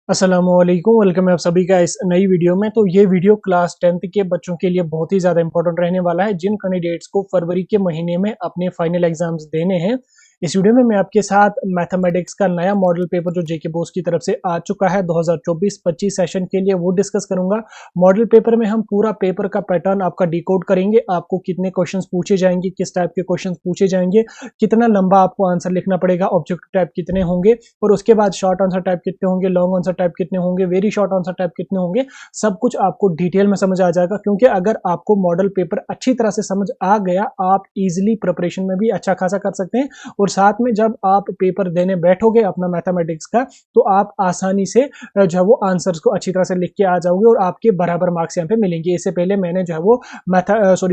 अस्सलामुअलैकुम, वेलकम है आप सभी का इस नई वीडियो में। तो ये वीडियो क्लास 10th के बच्चों के लिए बहुत ही ज़्यादा इंपॉर्टेंट रहने वाला है, जिन कैंडिडेट्स को फरवरी के महीने में अपने फाइनल एग्जाम्स देने हैं। इस वीडियो में मैं आपके साथ मैथमेटिक्स का नया मॉडल पेपर जो जेके बोस की तरफ से आ चुका है 2024-25 सेशन के लिए, वो डिस्कस करूंगा। मॉडल पेपर में हम पूरा पेपर का पैटर्न आपका डिकोड करेंगे, आपको कितने क्वेश्चंस पूछे जाएंगे, किस टाइप के क्वेश्चंस पूछे जाएंगे, कितना लंबा आपको आंसर लिखना पड़ेगा, ऑब्जेक्टिव टाइप कितने होंगे, और उसके बाद शॉर्ट आंसर टाइप कितने होंगे, लॉन्ग आंसर टाइप कितने होंगे, वेरी शॉर्ट आंसर टाइप कितने होंगे। सब कुछ आपको डिटेल में समझ आ जाएगा, क्योंकि अगर आपको मॉडल पेपर अच्छी तरह से समझ आ गया, आप इजिली प्रिपरेशन में भी अच्छा खासा कर सकते हैं। और साथ में जब आप पेपर देने बैठोगे अपना मैथमेटिक्स का, तो आप आसानी से जो है वो आंसर्स को अच्छी तरह से लिख के आ जाओगे और आपके बराबर मार्क्स यहाँ पे मिलेंगे। इससे पहले मैंने जो है वो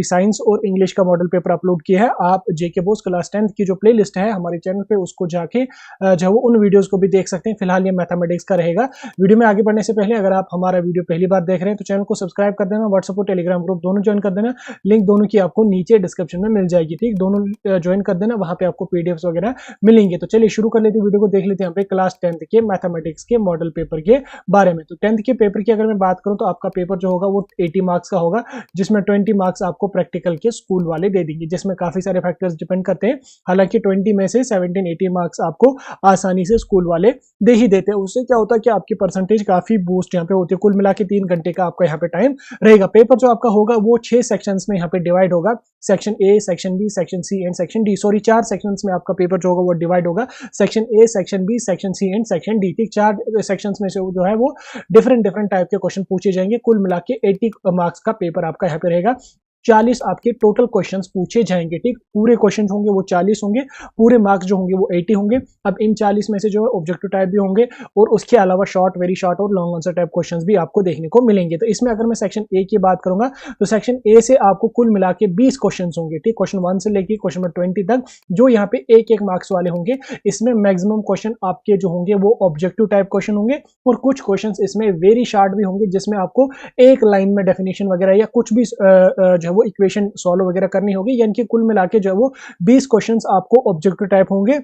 साइंस और इंग्लिश का मॉडल पेपर अपलोड किया है। आप जेके बोस क्लास 10th की जो प्लेलिस्ट है हमारे चैनल पे, उसको जाके जो है वो उन वीडियोस को भी देख सकते हैं। फिलहाल ये मैथमेटिक्स का रहेगा। वीडियो में आगे बढ़ने से पहले अगर आप हमारा वीडियो पहली बार देख रहे हैं तो चैनल को सब्सक्राइब कर देना, व्हाट्सएप और टेलीग्राम ग्रुप दोनों ज्वाइन कर देना। लिंक दोनों की आपको नीचे डिस्क्रिप्शन में मिल जाएगी, ठीक। दोनों ज्वाइन कर देना, वहां पे आपको पीडीएफ वगैरह मिलेंगे। तो चलिए शुरू कर लेते हैं, वीडियो को देख लेते हैं यहाँ पे क्लास 10th के मैथमेटिक्स के मॉडल पेपर के बारे में। तो 10th के पेपर की अगर मैं बात करूं तो आपका पेपर जो होगा वो 80 मार्क्स का होगा, जिसमें 20 मार्क्स आपको प्रैक्टिकल के स्कूल वाले दे देंगे, जिसमें काफी सारे फैक्टर्स डिपेंड करते हैं। हालांकि 20 में से 17-18 मार्क्स आपको आसानी से स्कूल वाले दे ही देते हैं। उससे क्या होता है कि आपकी परसेंटेज काफी बूस्ट यहाँ पे होती है। कुल मिला के 3 घंटे का आपका यहाँ पे टाइम रहेगा। पेपर जो आपका होगा वो 6 सेक्शंस में यहाँ पे डिवाइड होगा। Section A, section B, section C and section D. Sorry, 4 sections में आपका पेपर जो होगा वो डिवाइड होगा। Section A, section B, section C and section D, ठीक। 4 सेक्शंस में से जो है वो डिफरेंट डिफरेंट टाइप के क्वेश्चन पूछे जाएंगे। कुल मिला के 80 मार्क्स का पेपर आपका यहाँ पे रहेगा। 40 आपके टोटल क्वेश्चंस पूछे जाएंगे, ठीक। पूरे क्वेश्चन होंगे वो 40 होंगे, पूरे मार्क्स जो होंगे वो 80 होंगे। अब इन 40 में से जो है ऑब्जेक्टिव टाइप भी होंगे, और उसके अलावा शॉर्ट, वेरी शॉर्ट और लॉन्ग आंसर टाइप क्वेश्चंस भी आपको देखने को मिलेंगे। तो इसमें अगर मैं सेक्शन ए की बात करूंगा तो सेक्शन ए से आपको कुल मिला के 20 क्वेश्चन होंगे, ठीक। क्वेश्चन 1 से लेकर क्वेश्चन नंबर 20 तक, जो यहाँ पे एक मार्क्स वाले होंगे। इसमें मैक्सिमम क्वेश्चन आपके जो होंगे वो ऑब्जेक्टिव टाइप क्वेश्चन होंगे, और कुछ क्वेश्चन इसमें वेरी शॉर्ट भी होंगे, जिसमें आपको एक लाइन में डेफिनेशन वगैरह या कुछ भी जो है वो इक्वेशन सॉल्व वगैरह करनी होगी। यानी कि कुल मिला के जो है वो 20 क्वेश्चंस आपको ऑब्जेक्टिव टाइप होंगे,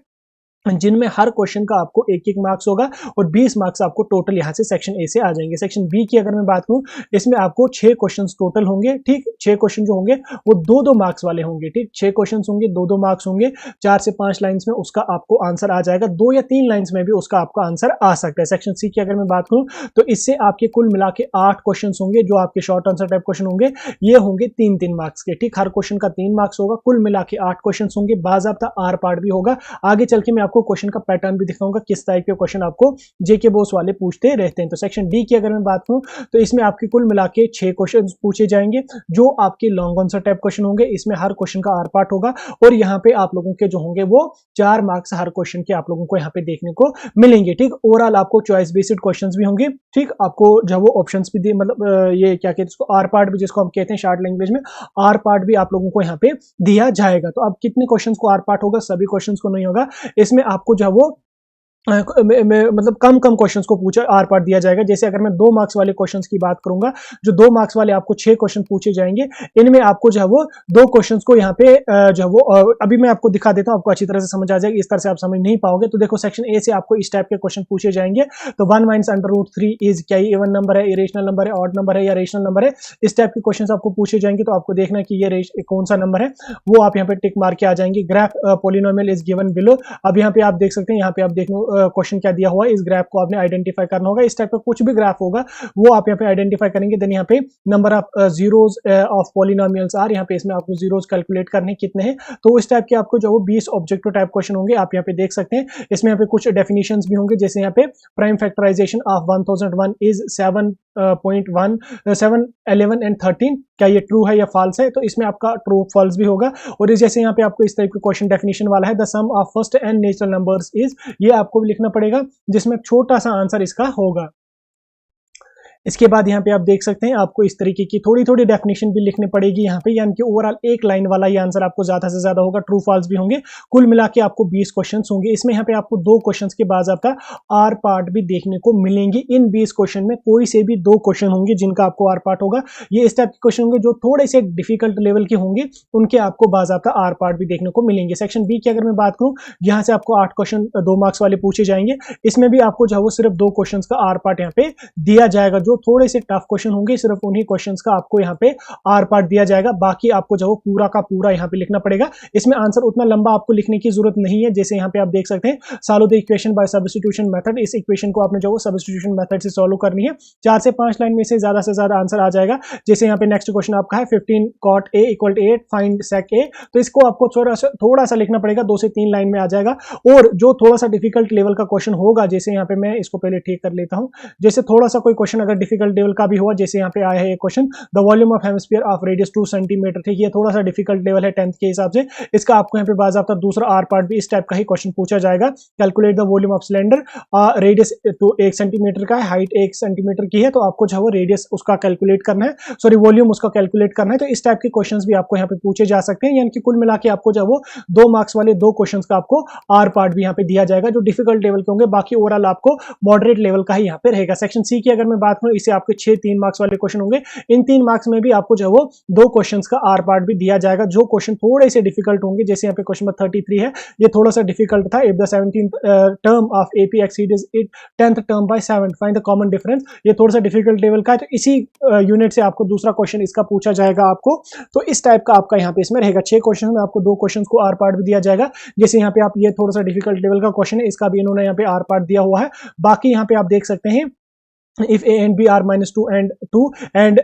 जिनमें हर क्वेश्चन का आपको एक मार्क्स होगा, और 20 मार्क्स आपको टोटल यहां से सेक्शन ए से आ जाएंगे। सेक्शन बी की अगर मैं बात करूं, इसमें आपको 6 क्वेश्चंस टोटल होंगे, ठीक। 6 क्वेश्चन जो होंगे वो 2-2 मार्क्स वाले होंगे, ठीक। 6 क्वेश्चंस होंगे, 2-2 मार्क्स होंगे। 4 से 5 लाइंस में उसका आपको आंसर आ जाएगा, 2 या 3 लाइंस में भी उसका आपका आंसर आ सकता है। सेक्शन सी की अगर मैं बात करूं तो इससे आपके कुल मिला के 8 क्वेश्चन होंगे, जो आपके शॉर्ट आंसर टाइप क्वेश्चन होंगे। ये होंगे 3-3 मार्क्स के, ठीक। हर क्वेश्चन का 3 मार्क्स होगा। कुल मिला के 8 क्वेश्चन होंगे। बाज़ाब्ता आर पार्ट भी होगा। आगे चल के मैं आपको क्वेश्चन का पैटर्न भी दिखाऊंगा, किस टाइप के क्वेश्चन आपको जेके बोस वाले पूछते रहते हैं। तो सेक्शन डी की अगर मैं बात करूं तो इसमें आपके कुल मिला के 6 क्वेश्चन पूछे जाएंगे, जो आपके लॉन्ग आंसर टाइप क्वेश्चन होंगे। इसमें हर क्वेश्चन का आर पार्ट होगा, और यहाँ पे आप लोगों के जो होंगे वो 4 मार्क्स हर क्वेश्चन के आप लोगों को यहाँ पे देखने को मिलेंगे, ठीक। ओवरऑल आपको चॉइस बेस्ड क्वेश्चन भी होंगे, ठीक। आपको जो वो ऑप्शन भी दिए, मतलब ये क्या कहते हैं इसको, आर पार्ट भी जिसको हम कहते हैं शॉर्ट लैंग्वेज में, आर पार्ट भी आप लोगों को यहाँ पे दिया जाएगा। तो अब कितने क्वेश्चन को आर पार्ट होगा, सभी क्वेश्चन को नहीं होगा। इसमें आपको जो है वो मतलब कम कम क्वेश्चंस को पूछा आर पार्ट दिया जाएगा। जैसे अगर मैं 2 मार्क्स वाले क्वेश्चंस की बात करूंगा, जो 2 मार्क्स वाले आपको 6 क्वेश्चन पूछे जाएंगे, इनमें आपको जो है वो 2 क्वेश्चंस को यहाँ पे जो है वो अभी मैं आपको दिखा देता हूं, आपको अच्छी तरह से समझ आ जाएगी। इस तरह से आप समझ नहीं पाओगे। तो देखो, सेक्शन ए से आपको इस टाइप के क्वेश्चन पूछे जाएंगे। तो 1 माइनस अंडर रूट 3 इज क्या, इवन नंबर है, इरेशनल नंबर है, ऑड नंबर है या रेशनल नंबर है। इस टाइप के क्वेश्चन आपको पूछे जाएंगे। तो आपको देखना कि ये कौन सा नंबर है, वो आप यहाँ पे टिक मार के आ जाएंगे। Graph polynomial is given below. अब यहाँ पे आप देख सकते हैं, यहाँ पे आप देख लो क्वेश्चन क्या दिया हुआ है। इस ग्राफ को आपने आइडेंटिफाई करना होगा। इस टाइप का कुछ भी ग्राफ होगा वो आप यहाँ पे आइडेंटिफाई करेंगे। देन यहाँ पे number of zeros of polynomials are, यहाँ पे इसमें आपको जीरोस कैलकुलेट करने कितने हैं। तो इस टाइप के आपको जो 20 ऑब्जेक्टिव टाइप क्वेश्चन होंगे, आप यहाँ पे देख सकते हैं। इसमें यहाँ पे कुछ डेफिनेशंस भी होंगे, जैसे यहाँ पे prime factorization of 1001 is 7.1 7 11 and 13, क्या ये ट्रू है या फॉल्स है। तो इसमें आपका ट्रू फॉल्स भी होगा। और इस जैसे यहाँ पे आपको इस टाइप के क्वेश्चन डेफिनेशन वाला है, the sum of first n natural numbers is, ये आपको भी लिखना पड़ेगा, जिसमें छोटा सा आंसर इसका होगा। इसके बाद यहाँ पे आप देख सकते हैं आपको इस तरीके की थोड़ी थोड़ी डेफिनेशन भी लिखनी पड़ेगी यहाँ पे, यानी कि ओवरऑल एक लाइन वाला ये आंसर आपको ज्यादा से ज्यादा होगा, ट्रू फॉल्स भी होंगे। कुल मिला के आपको 20 क्वेश्चंस होंगे। इसमें यहाँ पे आपको 2 क्वेश्चंस के बाद आपका आर पार्ट भी देखने को मिलेंगे। इन 20 क्वेश्चन में कोई से भी 2 क्वेश्चन होंगे जिनका आपको आर पार्ट होगा। ये इस टाइप के क्वेश्चन होंगे जो थोड़े से डिफिकल्ट लेवल के होंगे, उनके आपको बाज़ाब्ता आर पार्ट भी देखने को मिलेंगे। सेक्शन बी की अगर मैं बात करूं, यहाँ से आपको 8 क्वेश्चन 2 मार्क्स वाले पूछे जाएंगे। इसमें भी आपको जो है वो सिर्फ 2 क्वेश्चन का आर पार्ट यहाँ पे दिया जाएगा। जो थोड़े से टफ क्वेश्चन होंगे सिर्फ उन्हीं क्वेश्चन का आपको यहाँ पे आर पार्ट दिया जाएगा। बाकी आपको जो पूरा का पूरा यहाँ पे लिखना पड़ेगा। इसमें आंसर उतना लंबा आपको लिखने की जरूरत नहीं है। जैसे यहाँ पे आप देख सकते हैं, solve the equation by substitution method. इस इक्वेशन को आपने जो सब्स्टिट्यूशन मेथड से सॉल्व करनी है। 4 से 5 लाइन में से ज्यादा आंसर आ जाएगा। जैसे यहाँ पे नेक्स्ट क्वेश्चन आपका है 15 cot a = 8 find sec a, तो इसको आपको थोड़ा सा लिखना पड़ेगा, 2 से 3 लाइन में आ जाएगा। और जो थोड़ा सा डिफिकल्ट लेवल का क्वेश्चन होगा, जैसे यहाँ पे मैं इसको पहले ठीक कर लेता हूँ। जैसे थोड़ा सा कोई क्वेश्चन अगर डिफिकल्ट लेवल का भी हुआ, जैसे यहाँ पे आया है एक question, the volume of hemisphere of radius 2 centimetre, ठीक, ये थोड़ा सा डिफिकल्ट लेवल है 10th के हिसाब से। इसका आपको यहाँ पे बाज़ाब्ता दूसरा आर पार्ट भी इस टाइप का ही क्वेश्चन पूछा जाएगा। Calculate the volume of cylinder, radius तो 1 सेंटीमीटर का है, हाइट 1 सेंटीमीटर की है, तो आपको जो है रेडियस उसका कैलकुलेट करना है, सॉरी वॉल्यूम उसका कैलकुलेट करना है। तो इस टाइप के क्वेश्चंस भी आपको यहाँ पे पूछे जा सकते हैं। यानी कि कुल मिला के आपको जो वो 2 मार्क्स वाले 2 क्वेश्चंस का आपको आर पार्ट भी यहाँ पे दिया जाएगा, जो डिफिकल्ट लेवल के होंगे। बाकी ओवरऑल आपको मॉडरेट लेवल का ही यहाँ पे रहेगा। सेक्शन सी की अगर मैं बात करूँ, इसे आपके 6 3 मार्क्स वाले क्वेश्चन होंगे। इन 3 मार्क्स में भी आपको जो वो 2 क्वेश्चंस का आर पार्ट भी दिया जाएगा। जो क्वेश्चन थोड़े से डिफिकल्ट होंगे, जैसे यहाँ पे क्वेश्चन नंबर 33 है, ये थोड़ा सा डिफिकल्ट था। If the 17th term of AP exceeds 10th term by 7 find the common difference, ये थोड़ा सा डिफिकल्ट लेवल का है। तो इसी यूनिट से आपको दूसरा क्वेश्चन इसका पूछा जाएगा आपको। तो इस टाइप का आपका यहाँ पे इसमें रहेगा। 6 क्वेश्चन में आपको 2 क्वेश्चन को आर पार्ट भी दिया जाएगा। जैसे यहाँ पे आप, ये थोड़ा सा डिफिकल्ट लेवल का क्वेश्चन है, इसका भी इन्होंने यहाँ पे आर पार्ट दिया हुआ है। बाकी यहाँ पे आप देख सकते हैं, if a and b are -2 and 2 and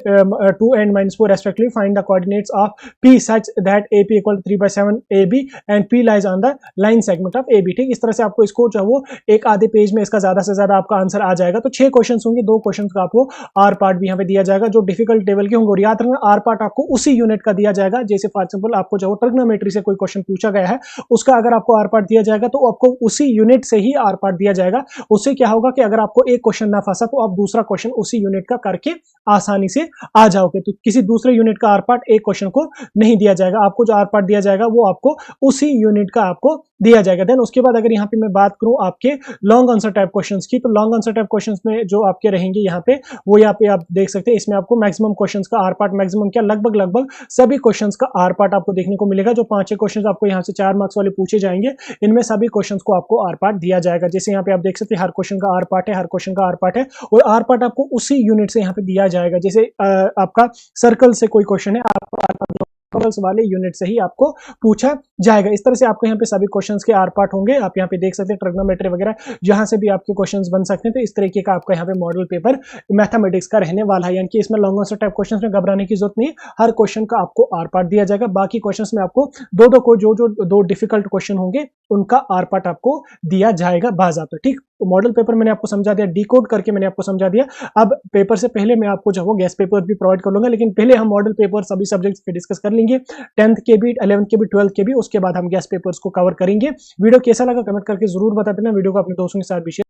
2 and -4 respectively, find the coordinates of p such that ap = 3/7 ab and p lies on the line segment of ab। ठीक, इस तरह से आपको इसको जो वो एक आधे पेज में इसका ज्यादा से ज्यादा आपका आंसर आ जाएगा। तो 6 क्वेश्चंस होंगे, 2 क्वेश्चंस का आपको आर पार्ट भी यहाँ पे दिया जाएगा, जो डिफिकल्ट लेवल के होंगे। और याद रखना, आर पार्ट आपको उसी यूनिट का दिया जाएगा। जैसे फॉर एग्जांपल आपको जो ट्रिग्नोमेट्री से कोई क्वेश्चन पूछा गया है, उसका अगर आपको आर पार्ट दिया जाएगा तो आपको उसी यूनिट से ही आर पार्ट दिया जाएगा। उससे क्या होगा कि अगर आपको एक क्वेश्चन ना फंसा तो आप दूसरा क्वेश्चन उसी यूनिट का करके आसानी से आ जाओगे। तो किसी दूसरे यूनिट का आर पार्ट एक क्वेश्चन को नहीं दिया जाएगा। आपको जो आर पार्ट दिया जाएगा वो आपको उसी यूनिट का आपको दिया जाएगा। देन उसके बाद अगर यहाँ पे मैं बात करूं आपके लॉन्ग आंसर टाइप क्वेश्चंस की, तो लॉन्ग आंसर टाइप क्वेश्चंस में जो आपके रहेंगे यहाँ पे, वो यहाँ पे आप देख सकते हैं। इसमें आपको मैक्सिमम क्वेश्चंस का आर पार्ट, मैक्सिमम क्या, लगभग सभी क्वेश्चंस का आर पार्ट आपको देखने को मिलेगा। जो 5-6 क्वेश्चंस आपको यहाँ से 4 मार्क्स वाले पूछे जाएंगे, इनमें सभी क्वेश्चंस को आपको आर पार्ट दिया जाएगा। जैसे यहाँ पे आप देख सकते हैं, हर क्वेश्चन का आर पार्ट है, हर क्वेश्चन का आर पार्ट है, और आर पार्ट आपको उसी यूनिट से यहाँ पे दिया जाएगा। जैसे आपका सर्कल से कोई क्वेश्चन है, आपका सर्कल्स वाले यूनिट से ही आपको पूछा जाएगा। इस तरह से आपको यहाँ पे सभी क्वेश्चंस के आर पार्ट होंगे। आप यहाँ पे देख सकते हैं ट्रिग्नोमेट्री वगैरह, जहां से भी आपके क्वेश्चंस बन सकते हैं। तो इस तरीके का आपका यहाँ पे मॉडल पेपर मैथमेटिक्स का रहने वाला है। यानी कि इसमें लॉन्ग आंसर टाइप क्वेश्चंस में घबराने की जरूरत नहीं, हर क्वेश्चन का आपको आर पार्ट दिया जाएगा। बाकी क्वेश्चंस में आपको दो को जो दो डिफिकल्ट क्वेश्चन होंगे उनका आर पार्ट आपको दिया जाएगा बाज़ाब्ता। ठीक, मॉडल पेपर मैंने आपको समझा दिया, डिकोड करके मैंने आपको समझा दिया। अब पेपर से पहले मैं आपको जो गेस्ट पेपर भी प्रोवाइड कर लूंगा, लेकिन पहले हम मॉडल पेपर सभी सब्जेक्ट्स पे डिस्कस कर लेंगे, 10th के भी, 11th के भी, 12th के भी। उसके बाद हम गेस्ट पेपर्स को कवर करेंगे। वीडियो कैसा लगा कमेंट करके जरूर बता देना। वीडियो को अपने दोस्तों के साथ भी शेयर